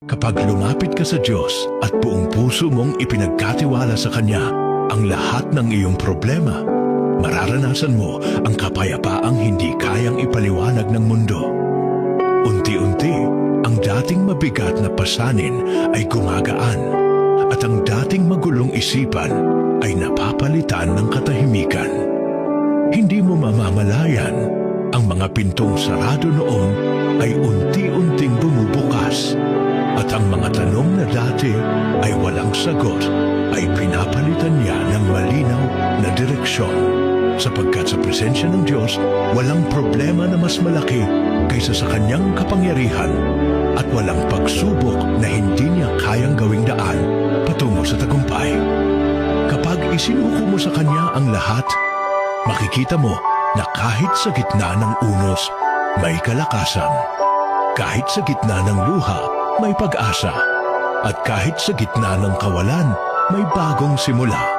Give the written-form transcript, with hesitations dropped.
Kapag lumapit ka sa Diyos at buong puso mong ipinagkatiwala sa Kanya ang lahat ng iyong problema, mararanasan mo ang kapayapaang hindi kayang ipaliwanag ng mundo. Unti-unti, ang dating mabigat na pasanin ay gumagaan at ang dating magulong isipan ay napapalitan ng katahimikan. Hindi mo mamamalayan, ang mga pintong sarado noon ay unti-unting bumubukas at ang mga tanong na dati ay walang sagot ay pinapalitan niya ng malinaw na direksyon. Sapagkat sa presensya ng Diyos, walang problema na mas malaki kaysa sa Kanyang kapangyarihan at walang pagsubok na hindi niya kayang gawing daan patungo sa tagumpay. Kapag isinuko mo sa Kanya ang lahat, makikita mo na kahit sa gitna ng unos, may kalakasan. Kahit sa gitna ng luha, may pag-asa. At kahit sa gitna ng kawalan, may bagong simula.